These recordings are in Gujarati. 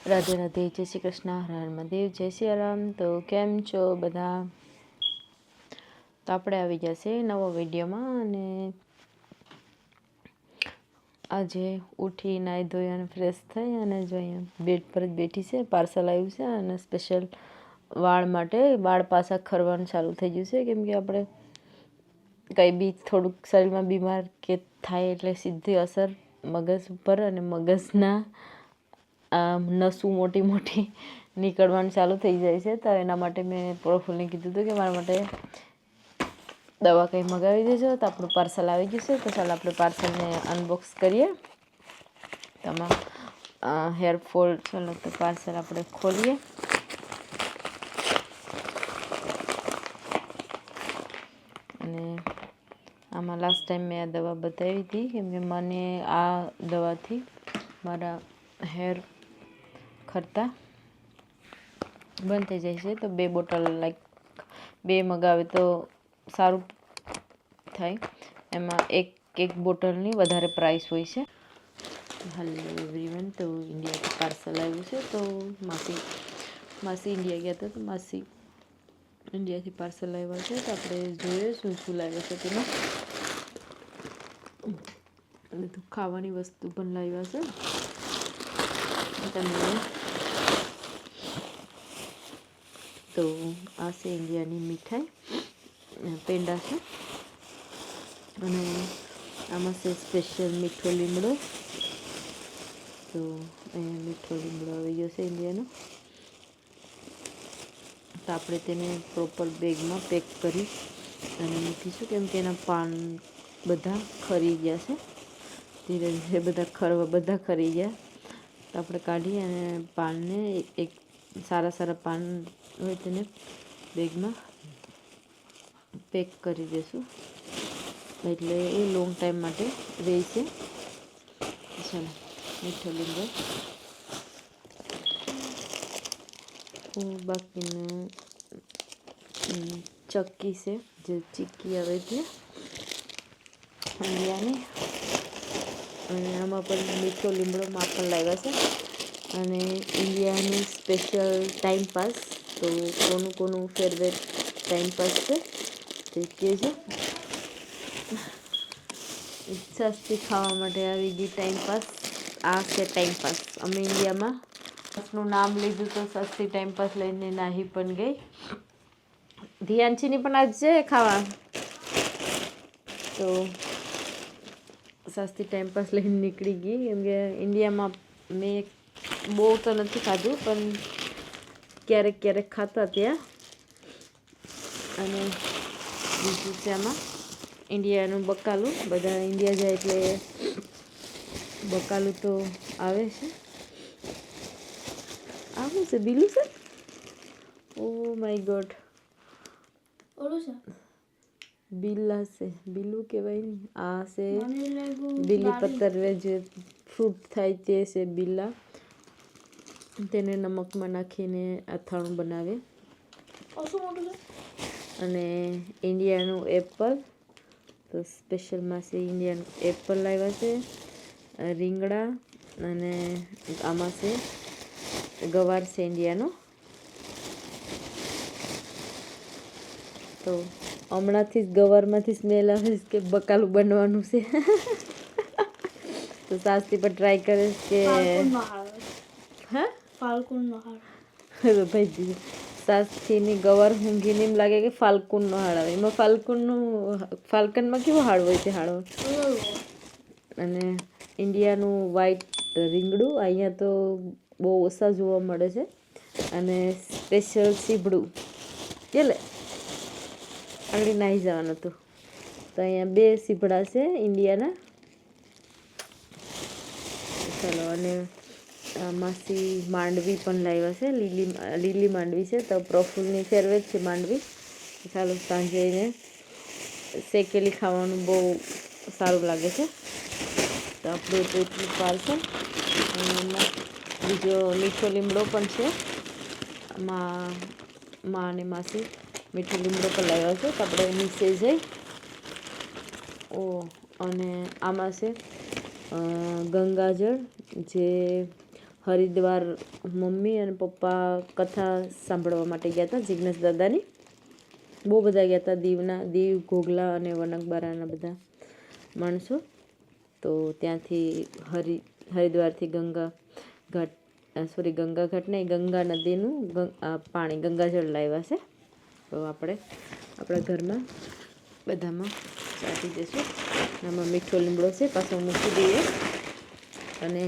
રાધે રાધે, જય શ્રી કૃષ્ણ, હર હર મહાદેવ, જય શ્રી રામ। તો કેમ છો બધા? તો આપણે આવી ગયા છે નવો વિડીયોમાં। અને આજે ઉઠી નાહી ધોઈ અને ફ્રેશ થઈ અને જો અહીંયા બેડ પર જ બેઠી છે। પાર્સલ આવ્યું છે અને સ્પેશિયલ વાળ માટે વાળ પાછા ખરવાનું ચાલુ થઈ ગયું છે, કેમ કે આપણે કંઈ બી થોડુંક શરીરમાં બીમાર કે થાય એટલે સીધી અસર મગજ ઉપર અને મગજના નસું મોટી મોટી નીકળવાનું ચાલુ થઈ જાય છે। તો એના માટે મેં પ્રફુલ્લને કીધું હતું કે મારા માટે દવા કંઈ મગાવી દેજો। તો આપણું પાર્સલ આવી ગયું છે, તો ચાલો આપણે પાર્સલને અનબોક્સ કરીએ। તમામ હેરફોલ, ચાલો તો પાર્સલ આપણે ખોલીએ। અને આમાં લાસ્ટ ટાઈમ મેં આ દવા બતાવી હતી, કેમ કે મને આ દવાથી મારા હેર ખરતા બંધ થઈ જાય છે। તો 2 બોટલ બે મગાવે તો સારું થાય। એમાં એક બોટલની વધારે પ્રાઇસ હોય છે। હેલો એવરીવન, તો ઇન્ડિયાથી પાર્સલ આવ્યું છે। તો માસી ઇન્ડિયા ગયા હતા, તો માસી ઇન્ડિયાથી પાર્સલ આવ્યા છે। તો આપણે જોઈએ શું શું લાવ્યા છે તેમાં। અને તો ખાવાની વસ્તુ પણ લાવ્યા છે। તમે તો આ છે ઇન્ડિયાની મીઠાઈ, પેંડા છે। અને આમાં છે સ્પેશિયલ મીઠો લીમડો। તો અહીંયા મીઠો લીમડો આવી ગયો છે ઇન્ડિયાનો। તો આપણે તેને પ્રોપર બેગમાં પેક કરી અને મૂકીશું, કેમ કે એના પાન બધા ખરી ગયા છે। ધીરે ધીરે બધા ખરી ગયા। તો આપણે કાઢી અને પાનને એક સારા પાન હોય તેને બેગમાં પેક કરી દઈશું, એટલે એ લોંગ ટાઈમ માટે રહેશે। ચાલો, મીઠો લીમડો, બાકીનું ચક્કી છે, જે ચીક્કી આવે છે ઇન્ડિયાની। અને આમાં પણ મીઠો લીમડો માપન લાવ્યા છે। અને ઇન્ડિયાનું સ્પેશિયલ ટાઈમપાસ, તો કોનું ફેવરેટ ટાઈમપાસ છે તે કહેજો। સસ્તી ખાવા માટે આવી ગઈ ટાઈમપાસ। આ છે ટાઈમપાસ। અમે ઇન્ડિયામાં નું નામ લીધું તો સસ્તી ટાઈમપાસ લઈને નાહી પણ ગઈ। ધ્યાનચીની પણ આજે ખાવા, તો સસ્તી ટાઈમપાસ લઈને નીકળી ગઈ, કેમ કે ઇન્ડિયામાં મેં બહુ તો નથી ખાધું, પણ ક્યારેક ખાતા ત્યાં। અને બીજું છે આમાં ઇન્ડિયાનું બકાલું, બધા ઇન્ડિયા જાય એટલે બકાલું તો આવે છે। આ શું છે? બીલું છે? ઓ માય ગોડ, ઓલું છે બિલ્લા છે, બીલું કહેવાય ને। આ છે બીલી પત્તર, જે ફ્રૂટ થાય તે છે બિલ્લા। તેને નમકમાં નાખીને અથાણું બનાવે। અને ઇન્ડિયાનું એપલ, તો સ્પેશિયલમાં છે ઇન્ડિયાનું એપલ લાવ્યા છે। રીંગણા, અને આમાં છે ગવાર છે ઇન્ડિયાનો। તો હમણાંથી જ ગવારમાંથી સ્મેલ આવે છે કે બકાલું બનવાનું છે। તો સાસથી પણ ટ્રાય કરે કે ભાઈ સાસથીની ગવાર ઊંઘીને એમ લાગે કે ફાલ્કુનનો હાડ આવે। એમાં ફાલ્કનમાં કેવો હાડ હોય તે હાડો। અને ઇન્ડિયાનું વ્હાઈટ રીંગણું અહીંયા તો બહુ ઓછા જોવા મળે છે। અને સ્પેશિયલ સીભડું, એટલે આગળ નાહી જવાનું હતું, તો અહીંયા 2 સીભડા છે ઇન્ડિયાના। ચાલો, અને માસી માંડવી પણ લાવ્યા છે, લીલી માંડવી છે। તો પ્રફુલ્લની ફેવરેટ છે માંડવી। ચાલો, સાંજે એને શેકેલી ખાવાનું બહુ સારું લાગે છે। તો આપણું તો એટલું પાર્સલ। બીજો મીઠો લીમડો પણ છે। મા અને માસી મીઠો લીમડો પણ લાવ્યા છે। તો આપણે નીચે જઈ, અને આમાં છે ગંગાજળ, જે હરિદ્વાર મમ્મી અને પપ્પા કથા સાંભળવા માટે ગયા હતા જિજ્ઞેશ દાદાની. બહુ બધા ગયા હતા, દીવ, ઘોઘલા અને વનકબારાના બધા માણસો. તો ત્યાંથી હરિદ્વારથી ગંગા ઘાટ નહીં, ગંગા નદીનું પાણી, ગંગાજળ લાવ્યા છે. તો આપણે આપણા ઘરમાં બધામાં ચાટી દઈશું. આમાં મીઠો લીમડો છે, પાછો મૂકી દઈએ. અને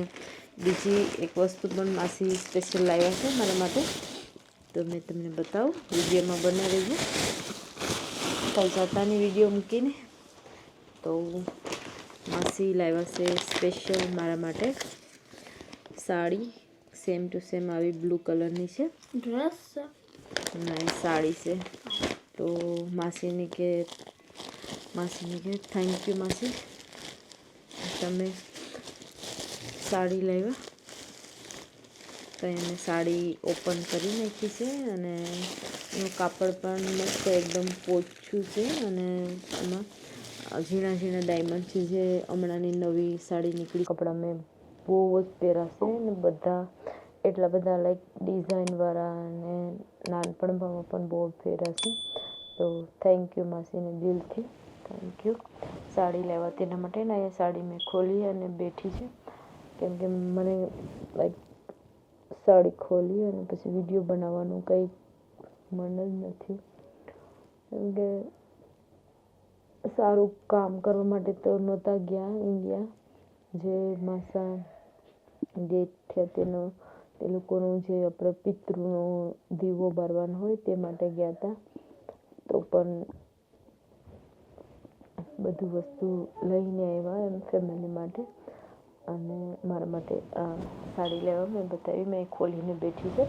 બીજી એક વસ્તુ પણ માસી સ્પેશિયલ લાવ્યા છે મારા માટે, તો મેં તમને બતાવું, વિડીયોમાં બનાવી છે. કાલ જાતાની વિડીયો મૂકીને. તો માસી લાવ્યા છે સ્પેશિયલ મારા માટે સાડી, સેમ ટુ સેમ આવી બ્લુ કલરની છે. ડ્રેસ ના, સાડી છે. તો માસીને કે થેન્ક યુ માસી, તમે સાડી લાવ્યા. તો એને સાડી ઓપન કરી નાખી છે અને એનું કાપડ પણ મસ્ત એકદમ પોચું છે અને એમાં ઝીણા ઝીણા ડાયમંડ છે, જે હમણાંની નવી સાડી નીકળી. કપડાં મેં બહુ જ પહેરાશે ને બધા એટલા બધા લાઈક ડિઝાઇનવાળા અને નાનપણમાં પણ બહુ પહેરાશે. તો થેન્ક યુ માસીને દિલથી થેન્ક યુ સાડી લેવા તેના માટે. ને એ સાડી મેં ખોલી અને બેઠી છે, કેમ કે મને લાઈક સાડી ખોલી અને પછી વિડીયો બનાવવાનું કંઈ મન જ નથી. કેમ કે સારું કામ કરવા માટે તો નહોતા ગયા ઇન્ડિયા. જે માસા ડેથ થયા તે લોકોનું જે આપણે પિતૃનો દીવો બારવાનો હોય તે માટે ગયા હતા. તો પણ બધું વસ્તુ લઈને આવ્યા એમ ફેમિલી માટે. અને મારા માટે આ સાડી લેવા મેં બતાવી, મેં ખોલીને બેઠી છે.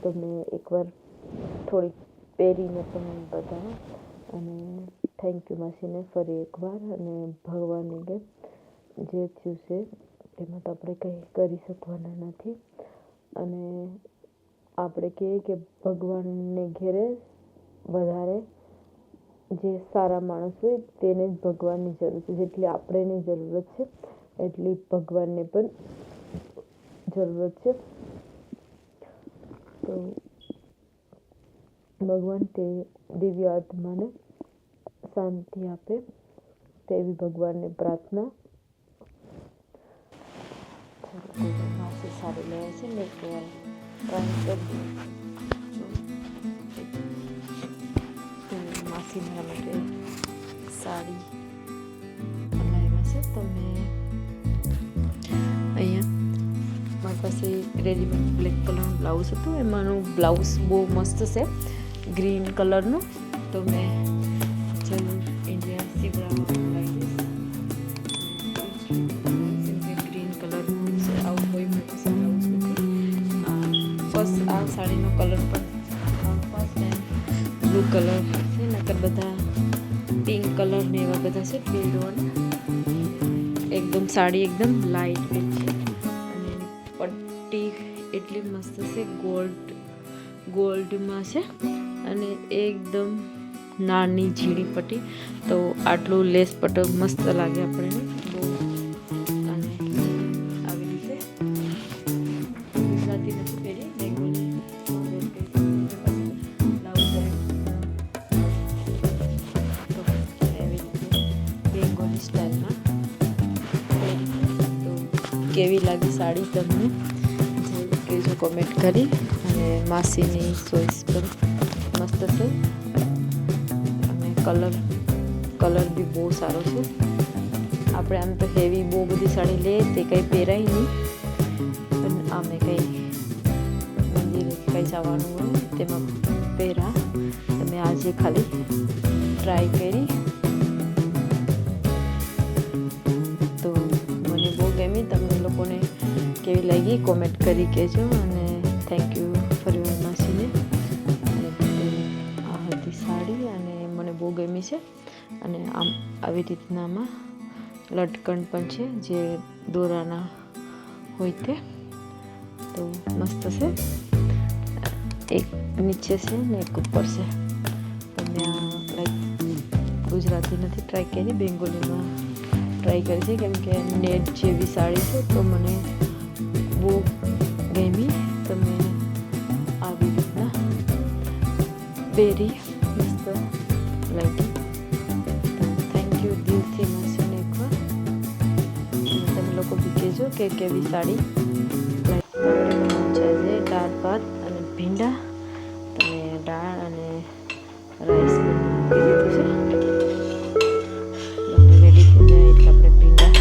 તો મેં એકવાર થોડીક પહેરીને પણ બતાવું. અને થેન્ક યુ માસીને ફરી એકવાર. અને ભગવાનને કે જે થયું છે એમાં તો આપણે કંઈ કરી શકવાના નથી. અને આપણે કહીએ કે ભગવાનને ઘેરે વધારે જે સારા માણસ હોય તેને જ ભગવાનની જરૂર છે. જેટલી આપણેની જરૂરત છે એટલી ભગવાનને પણ જરૂરત છે. તો ભગવાન તે દિવ્ય આત્માને શાંતિ આપે તેવી ભગવાનને પ્રાર્થના. માસી સાડી લે છે ને એક વાર ટ્રાય કરી. માસી મારા માટે સાડી લાવ્યા છે. તો મેં અહીંયા મારી પાસે રેડીમેડ બ્લેક કલરનું બ્લાઉઝ હતું, એમાંનું બ્લાઉઝ બહુ મસ્ત છે ગ્રીન કલરનું. તો મેં જરૂર ઇન્ડિયા સીવડાવવા લાગીશ. ગ્રીન કલરનું છે, આવું કોઈ મારી પાસે બ્લાઉઝ નથી. ફર્સ્ટ આ સાડીનો કલર પણ ફર્સ્ટ ટાઈમ બ્લુ કલર છે, નકર બધા પિંક કલર ને એવા બધા છે બેડવાના. એકદમ સાડી એકદમ લાઇટ વેટ છે અને પટ્ટી એટલી મસ્ત છે, ગોલ્ડમાં છે અને એકદમ નાની ઝીણી પટ્ટી. તો આટલું લેસ પટ્ટો મસ્ત લાગે આપણને બહુ. અને આવી રીતે ગુજરાતી નથી પહેરી, બેંગોલી બેંગોલી સ્ટાઇલમાં. તો કેવી લાગી સાડી તમને કહેજો કોમેન્ટ કરી. અને માસીની ચોઈસ પણ મસ્ત છે અને કલર બી બહુ સારો છે. આપણે આમ તો હેવી બહુ બધી સાડી લઈએ તે કંઈ પહેરાય નહીં, પણ અમે કંઈ મંદિરે કંઈ જવાનું હોય તેમાં પહેરા. તમે આજે ખાલી ટ્રાય કરી. તો મને બહુ ગમી. તમને લોકોને કેવી લાગી કોમેન્ટ કરી કહેજો. અને થેન્ક યુ ફરી માસીને. આ હતી સાડી અને મને બહુ ગમી છે. અને આમ આવી રીતનામાં લટકણ પણ છે જે દોરાના હોય તે. તો મસ્ત છે. એક નીચે છે ને એક ઉપર છે. તમે આ લાઈક ગુજરાતી નથી ટ્રાય કરી, બેંગોલીમાં ટ્રાય કરી છે, કેમ કે નેટ જેવી સાડી છે તો મને બહુ ગમી તમે આવી રીતના બેરી મસ્ત લાગી. થેન્ક યુ દિલથી મશીન એકવાર. તમે લોકો બી કહેજો કે કેવી સાડી છે. દાળ ભાત અને ભીંડા તમે દાળ અને રાઈસ મૂકી દીધું છે. રેડી થઈ જાય એટલે આપણે ભીંડા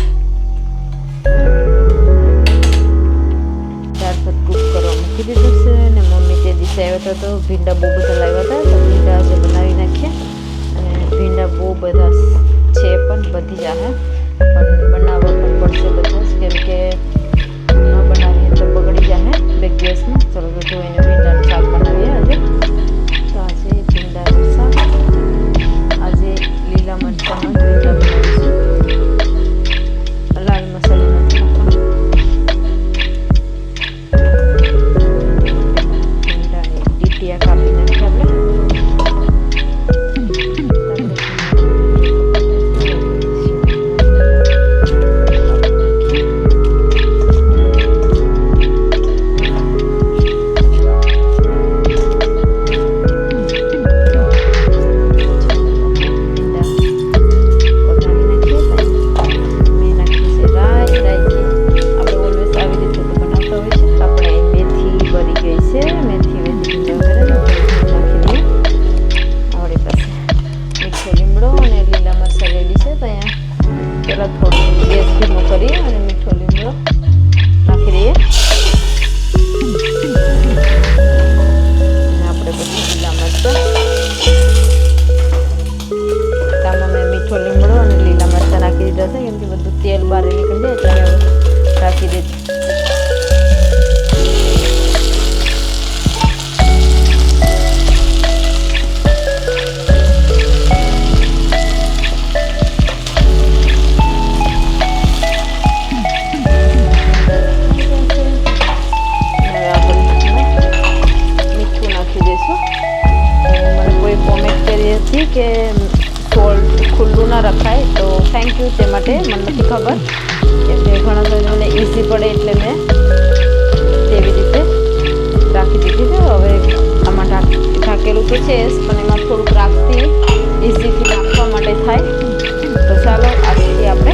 દાળ ભાત કૂક કરવા મૂકી દીધું છે. અને મમ્મી તે દિવસે આવ્યા હતા તો ભીંડા બહુ બધા લાવ્યા હતા, તો ભીંડા આજે બનાવી નાખીએ. અને ભીંડા બહુ બધા છે પણ વધી જાય, પણ બનાવવા પણ પડશે બધા, કેમ કે ન બનાવીએ તો બગડી જાય બે દિવસમાં. ચલો તો ધોઈને ભીંડાનું શાક બનાવીએ આજે. તો આજે ભીંડાનું શાક, આજે લીલા મરચાંનો ભીંડા બનાવીશું. લાલ મસાલો નથી નાખવાનો. ભીંડાની ડીટીયા કાપી નાખીએ આપણે. તેલ બહાર નીકળી જાય એટલે રાખી દે. મીઠું નાખી દઈશું. મને કોઈ કોમેન્ટ કરી હતી કે સોલ્ટ ખુલ્લું ના રખાય, તો થેન્ક યુ તે માટે. મને નથી ખબર, કેમ કે ઘણા તો મને ઇઝી પડે એટલે મેં તેવી રીતે રાખી દીધી છે. હવે આમાં ઢાંકેલું તો છે જ, પણ એમાં થોડુંક રાખતી ઇઝીથી નાખવા માટે થાય. તો ચાલો આજથી આપણે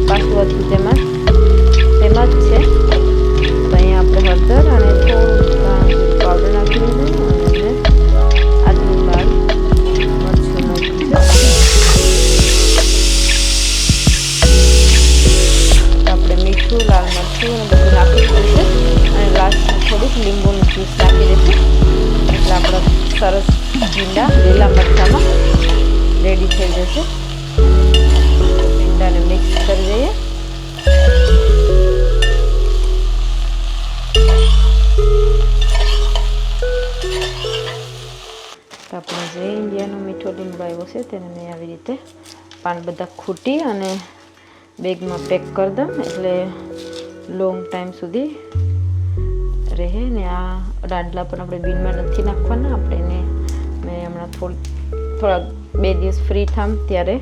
પાછું હતું તેમાં જ છે. તો અહીંયા આપણે હળદર અને થોડું પાવડર નાખી દીધું અને આટલું લાલ મરચું નાખ્યું છે. આપણે મીઠું, લાલ મરચું અને બધું નાખી દીધું છે. અને લાસ્ટમાં થોડુંક લીંબુનું જ્યુસ નાખી દઈશું એટલે આપણા સરસ ભીંડા લીલા મરચાંમાં રેડી થઈ જશે. ભીંડાને મિક્સ કરી દઈએ. તો આપણે જે ઇન્ડિયાનો મીઠો લીમડો આવ્યો છે તેને મેં આવી રીતે પાન બધા ખૂટી અને બેગમાં પેક કરી દઉં એટલે લોંગ ટાઈમ સુધી રહે. ને આ દાંડલા પણ આપણે બીનમાં નથી નાખવાના. આપણે એને મેં હમણાં થોડા 2 દિવસ ફ્રી થામ ત્યારે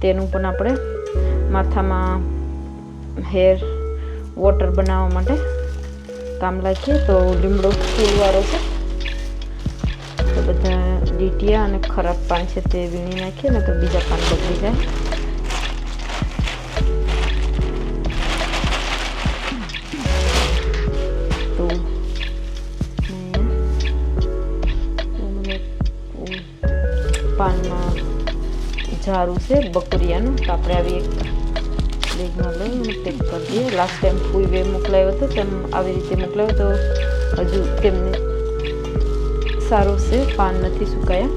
તેનું પણ આપણે માથામાં હેર વોટર બનાવવા માટે કામ લાગીએ. તો લીમડો ફૂલવાળો છે, તો બધા ડીટીયા અને ખરાબ પાન છે તે વીણી નાખીએ, ને તો બીજા પાન બગડી જાય. તો પાનમાં ઝારું છે બકરિયાનું, તો આપણે આવી એક બેગમાં લઈ અને પેક કરી દઈએ. લાસ્ટ ટાઈમ ફૂલ વે મોકલાયો હતો તેમ આવી રીતે મોકલાયો, તો હજુ તેમને સારું છે, પાન નથી સુકાયા.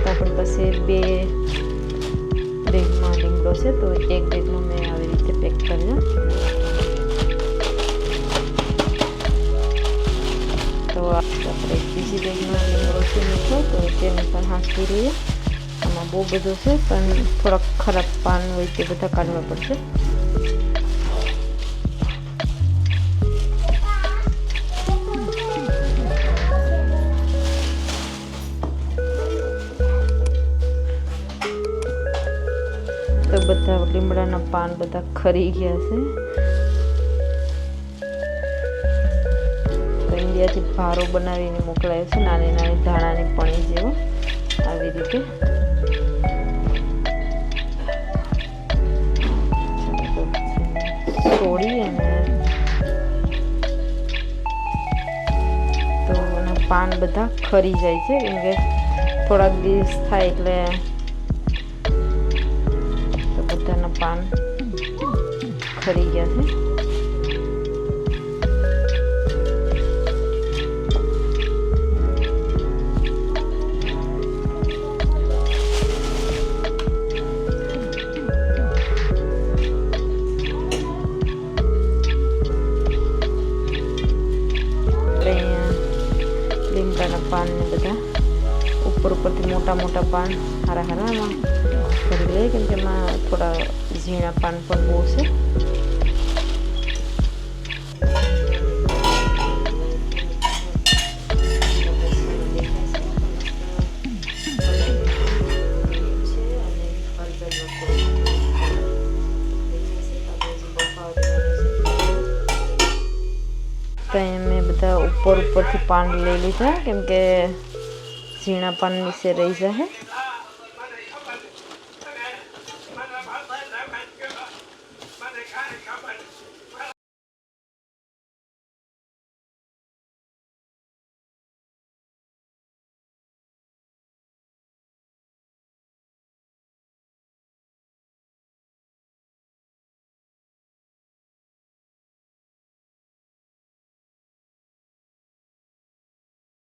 તો આપણી પાસે 2 બેગમાં લીમડો છે, તો એક બેગમાં મેં આવી રીતે પેક કરી દઉં. તો આપણે બીજી બેગમાં લીમડો છે મીઠો, તો તેને પણ હાંસવી લઈએ. આમાં બહુ બધું છે, પણ થોડાક ખરાબ પાન હોય તે બધા કાઢવા પડશે. તો બધા લીમડાના પાન બધા ખરી ગયા છે. તો ઇન્ડિયાથી ભારો બનાવીને મોકલાયો છે, નાની નાની ધાણાની પણી જેવો આવી રીતે. છોડી અને તો એના પાન બધા ખરી જાય છે, કેમ કે થોડાક દિવસ થાય એટલે તો બધાના પાન ખરી ગયા છે. લીમડાના પાન ને બધા ઉપરથી મોટા પાન હારા આમાં ભરી લે, કેમ કે એમાં થોડા ઝીણા પાન પણ બહુ છે. તો મેં બધા ઉપરથી પાન લઈ લીધા, કેમ કે ઝીણા પાન નીચે રહી જાય.